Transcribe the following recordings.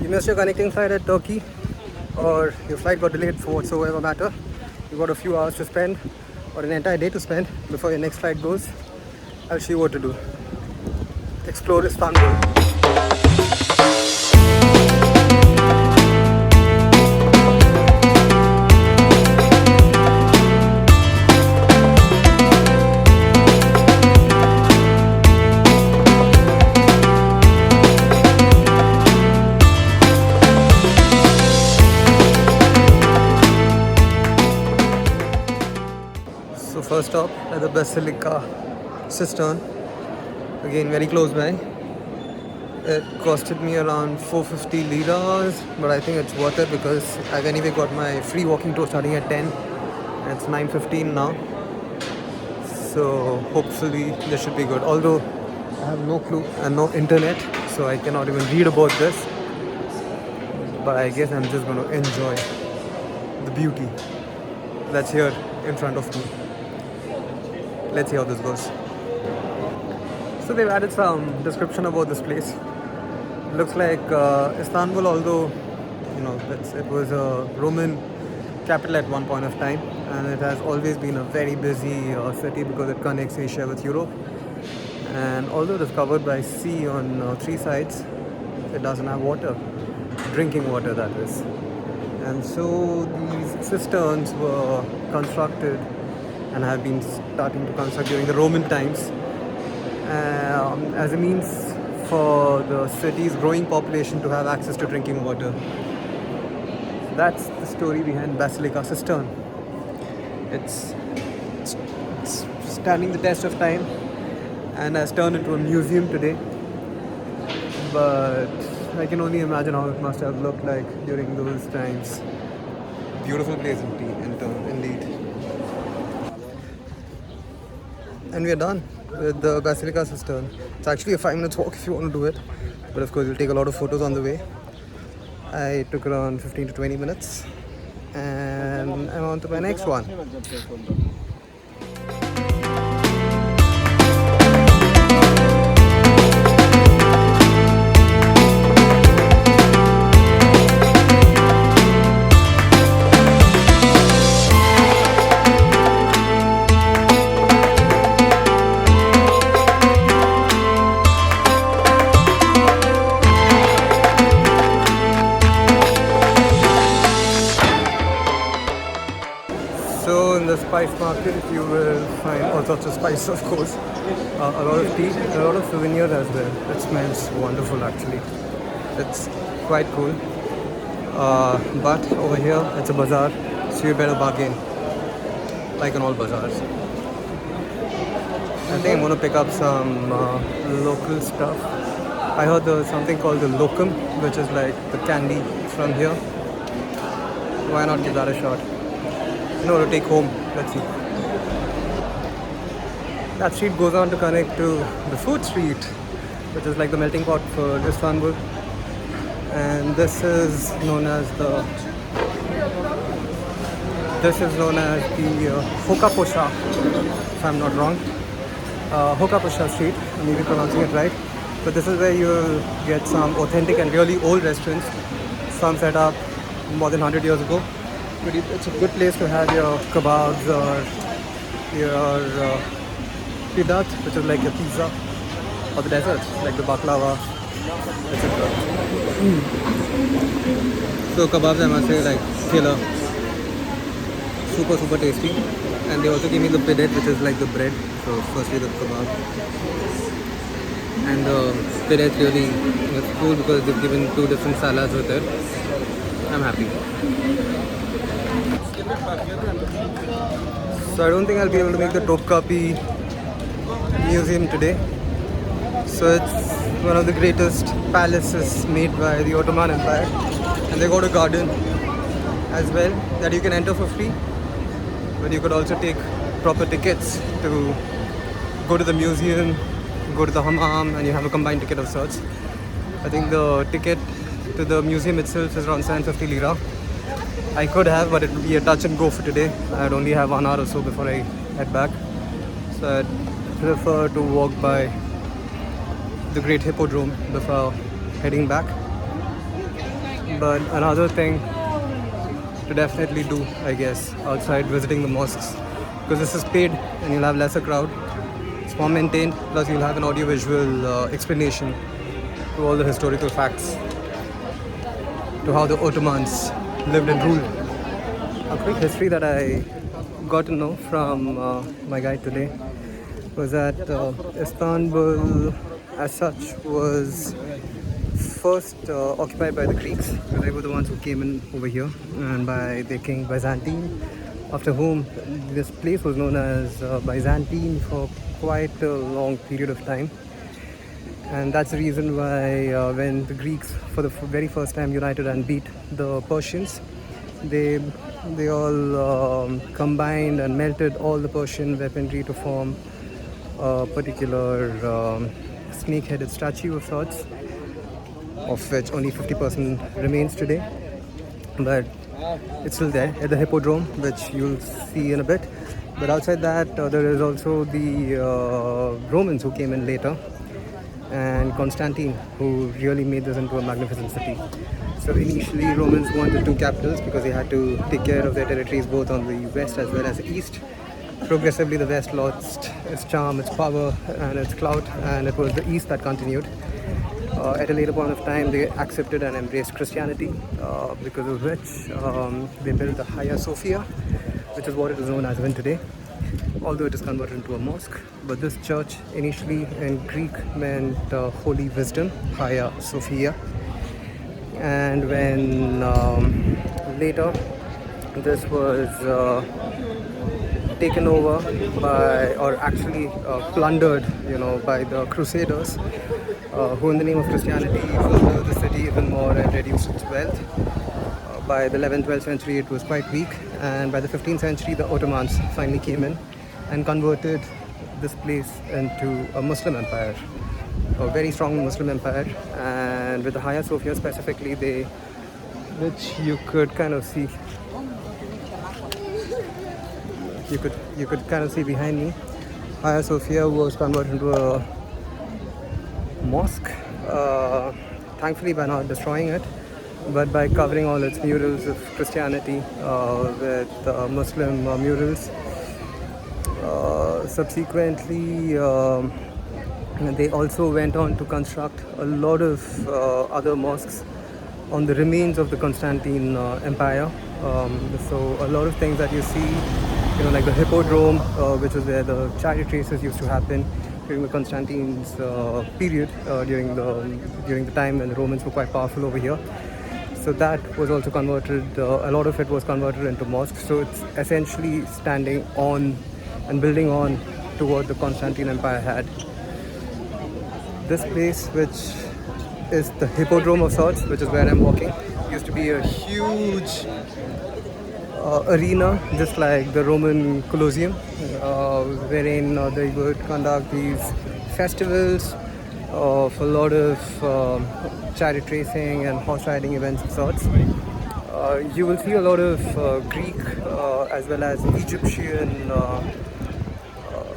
you missed your connecting flight at Turkey, or your flight got delayed for whatsoever matter, you got a few hours to spend, or an entire day to spend before your next flight goes, I'll show you what to do. Explore Istanbul. So first stop at the Basilica Cistern, again very close by. It costed me around 450 liras, but I think it's worth it because I've anyway got my free walking tour starting at 10 and it's 9:15 now. So hopefully this should be good. Although I have no clue and no internet, so I cannot even read about this. But I guess I'm just going to enjoy the beauty that's here in front of me. Let's see how this goes. So they've added some description about this place. Looks like Istanbul, although it was a Roman capital at one point of time, and it has always been a very busy city because it connects Asia with Europe. And although it is covered by sea on three sides, it doesn't have water, drinking water that is. And so these cisterns were constructed and have been starting to construct during the Roman times as a means for the city's growing population to have access to drinking water. That's the story behind Basilica Cistern. It's standing the test of time and has turned into a museum today. But I can only imagine how it must have looked like during those times. Beautiful place indeed. And we are done with the Basilica Cistern. It's actually a 5 minutes walk if you want to do it, but of course you'll take a lot of photos on the way. I took around 15 to 20 minutes and I'm on to my next one. So in the spice market you will find all sorts of spices, of course, a lot of tea, a lot of souvenirs as well. It smells wonderful actually. It's quite cool. But over here it's a bazaar, so you better bargain, like in all bazaars. I think I'm going to pick up some local stuff. I heard there's something called the locum, which is like the candy from here. Why not give that a shot? To take home. Let's see. That street goes on to connect to the food street, which is like the melting pot for Istanbul. And this is known as the Hoka Posha, if I'm not wrong. Hoka Posha Street, I may be pronouncing it right. But this is where you'll get some authentic and really old restaurants, some set up more than 100 years ago. But it's a good place to have your kebabs or your pidat, which is like your pizza, or the desserts like the baklava, etc. So kebabs, I must say, like killer, super tasty. And they also give me the pidet, which is like the bread. So firstly the kebab, and the pidet really is cool because they've given two different salads with it. I'm happy. So I don't think I'll be able to make the Topkapi Museum today. So it's one of the greatest palaces made by the Ottoman Empire, and they got a garden as well that you can enter for free, but you could also take proper tickets to go to the museum, go to the hammam, and you have a combined ticket of sorts. I think the ticket to the museum itself is around 750 lira. I could have, but it would be a touch and go for today. I'd only have 1 hour or so before I head back. So I'd prefer to walk by the Great Hippodrome before heading back. But another thing to definitely do, I guess, outside visiting the mosques, because this is paid and you'll have lesser crowd. It's more maintained, plus you'll have an audio-visual explanation to all the historical facts, to how the Ottomans lived and ruled. A quick history that I got to know from my guide today was that Istanbul as such was first occupied by the Greeks. They were the ones who came in over here, and by their king Byzantine, after whom this place was known as Byzantine for quite a long period of time. And that's the reason why when the Greeks for the very first time united and beat the Persians, they all combined and melted all the Persian weaponry to form a particular snake-headed statue of sorts, of which only 50% remains today. But it's still there at the Hippodrome, which you'll see in a bit. But outside that, there is also the Romans who came in later, and Constantine, who really made this into a magnificent city. So initially Romans wanted two capitals because they had to take care of their territories both on the west as well as the east. Progressively the west lost its charm, its power and its clout, and it was the east that continued. At a later point of time they accepted and embraced Christianity, because of which they built the Hagia Sophia, which is what it is known as even today, although it is converted into a mosque. But this church initially in Greek meant Holy Wisdom, Hagia Sophia. And when later this was taken over by, or actually plundered, by the Crusaders, who in the name of Christianity plundered the city even more and reduced its wealth. By the 11th, 12th century it was quite weak, and by the 15th century the Ottomans finally came in and converted this place into a Muslim empire, a very strong Muslim empire. And with the Hagia Sophia specifically, which you could kind of see, you could kind of see behind me, Hagia Sophia was converted into a mosque, thankfully by not destroying it, but by covering all its murals of Christianity with Muslim murals. Subsequently, they also went on to construct a lot of other mosques on the remains of the Constantine Empire. So a lot of things that you see, like the Hippodrome, which was where the chariot races used to happen during the Constantine's period, during the time when the Romans were quite powerful over here. So that was also converted, a lot of it was converted into mosques. So it's essentially standing on and building on to what the Constantine Empire had. This place, which is the Hippodrome of sorts, which is where I'm walking, used to be a huge arena, just like the Roman Colosseum, wherein they would conduct these festivals of a lot of chariot racing and horse riding events of sorts. You will see a lot of Greek as well as Egyptian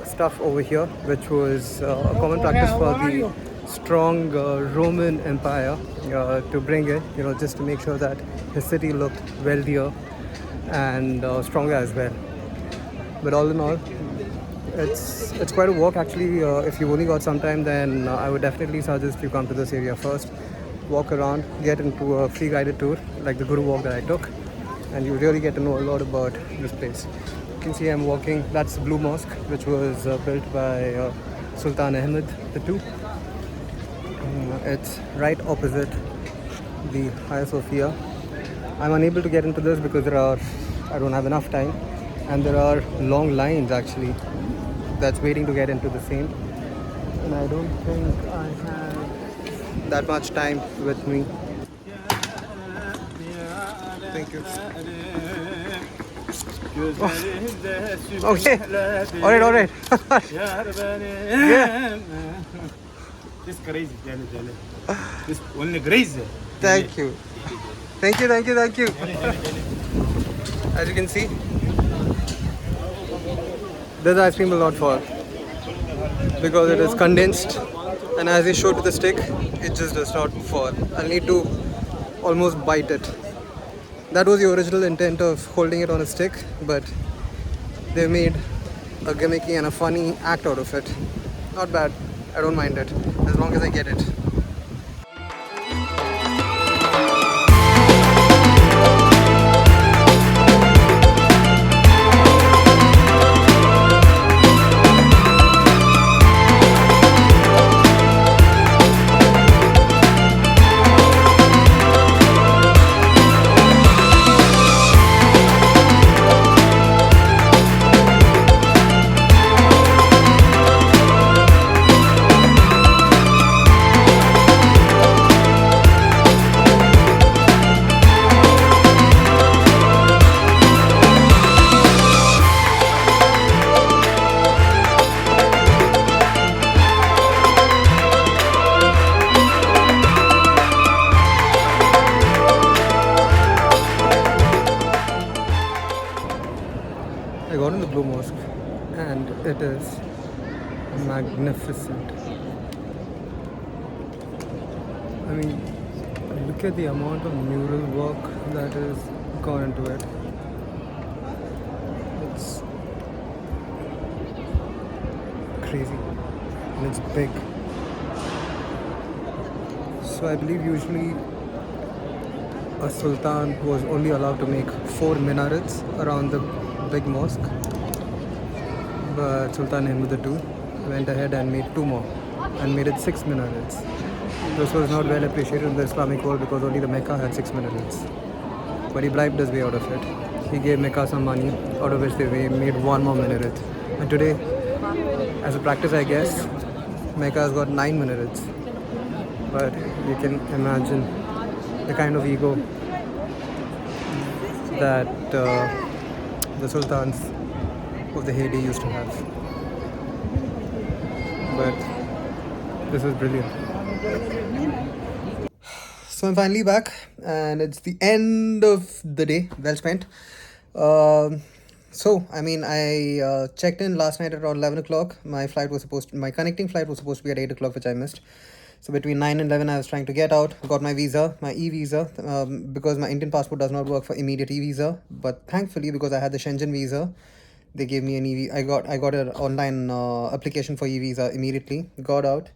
stuff over here, which was a common practice for the strong Roman Empire to bring in, just to make sure that his city looked wealthier and stronger as well. But all in all, it's quite a walk actually. If you've only got some time, then I would definitely suggest you come to this area first, walk around, get into a free guided tour like the Guru walk that I took, and you really get to know a lot about this place. You can see I'm walking, that's the Blue Mosque, which was built by Sultan Ahmed II. It's right opposite the Hagia Sophia. I'm unable to get into this because I don't have enough time, and there are long lines actually that's waiting to get into the same, and I don't think I have that much time with me. Thank you. Oh. Okay. All right. Yeah. This crazy. This only crazy. Thank you. As you can see, this ice cream will not fall because it is condensed, and as I showed with the stick, it just does not fall. I'll need to almost bite it. That was the original intent of holding it on a stick, but they made a gimmicky and a funny act out of it. Not bad. I don't mind it as long as I get it. I got in the Blue Mosque and it is magnificent. I mean, look at the amount of mural work that is gone into it. It's crazy and it's big. So I believe usually a sultan was only allowed to make 4 minarets around the big mosque, but Sultan Ahmed II went ahead and made 2 more and made it 6 minarets. This was not well appreciated in the Islamic world because only the Mecca had 6 minarets. But he bribed his way out of it. He gave Mecca some money, out of which they made 1 more minaret. And today, as a practice, I guess, Mecca has got 9 minarets. But you can imagine the kind of ego that the sultans of the heyday used to have. But this is brilliant. So I'm finally back, and it's the end of the day. Well spent. So I mean, I checked in last night at around 11 o'clock. My connecting flight was supposed to be at 8 o'clock, which I missed. So between 9 and 11, I was trying to get out. Got my visa, my e-visa, because my Indian passport does not work for immediate e-visa. But thankfully, because I had the Schengen visa, they gave me an e-visa. I got an online application for e-visa immediately. Got out,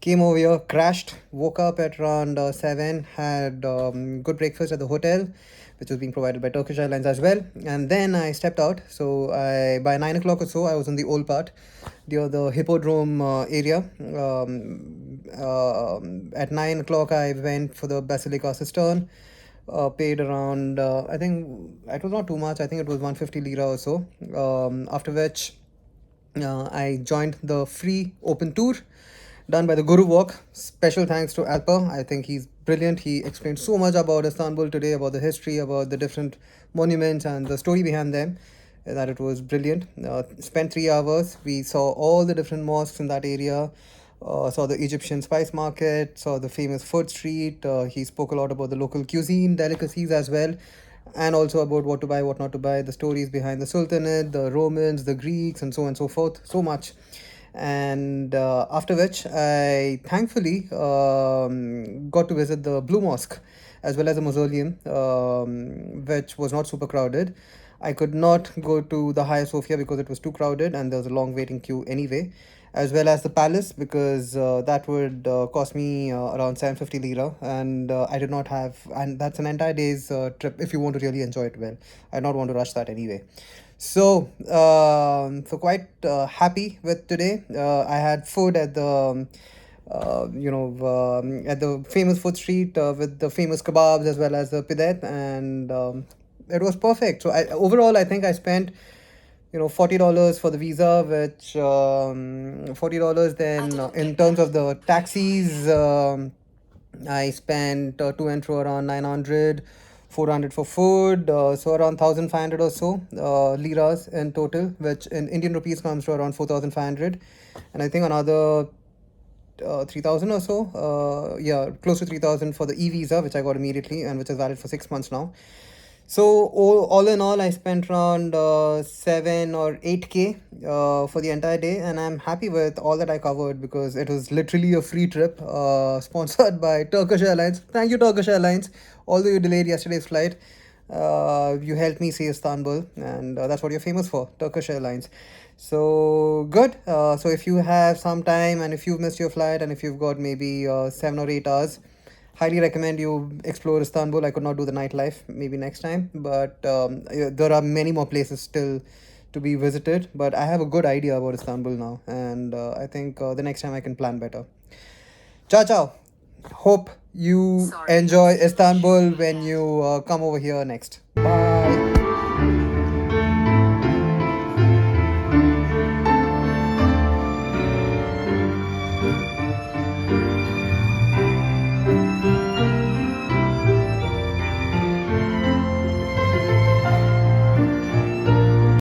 came over here, crashed, woke up at around 7, had good breakfast at the hotel, which was being provided by Turkish Airlines as well. And then I stepped out. So by 9 o'clock or so, I was in the old part, the Hippodrome area. At 9 o'clock, I went for the Basilica Cistern. Paid around, I think it was not too much. I think it was 150 lira or so. After which, I joined the free open tour done by the Guru Walk. Special thanks to Alpa. I think he's brilliant. He explained so much about Istanbul today, about the history, about the different monuments and the story behind them, that it was brilliant. Spent 3 hours. We saw all the different mosques in that area. Saw the Egyptian spice market, saw the famous food street. He spoke a lot about the local cuisine, delicacies as well, and also about what to buy, what not to buy, the stories behind the Sultanate, the Romans, the Greeks, and so on and so forth. So much. And after which, I thankfully got to visit the Blue Mosque as well as the mausoleum, which was not super crowded. I could not go to the Hagia Sophia because it was too crowded and there was a long waiting queue anyway, as well as the palace because that would cost me around 750 lira, and I did not have, and that's an entire day's trip if you want to really enjoy it well. I don't want to rush that anyway. So quite happy with today. I had food at the at the famous food street with the famous kebabs as well as the pidet, and it was perfect. So overall I think I spent $40 for the visa, which $40. Then in terms of the taxis, I spent to and fro around 900, 400 for food, so around 1,500 or so liras in total, which in Indian rupees comes to around 4,500, and I think another 3,000 or so, close to 3,000 for the e-visa, which I got immediately and which is valid for 6 months now. So all in all, I spent around 7 or 8K for the entire day, and I'm happy with all that I covered because it was literally a free trip sponsored by Turkish Airlines. Thank you, Turkish Airlines. although you delayed yesterday's flight, you helped me see Istanbul, and that's what you're famous for, Turkish Airlines. So good. So if you have some time and if you've missed your flight and if you've got maybe 7 or 8 hours, highly recommend you explore Istanbul. I could not do the nightlife, maybe next time, but there are many more places still to be visited. But I have a good idea about Istanbul now, and I think the next time I can plan better. Ciao, ciao. Hope you enjoy Istanbul when you come over here next.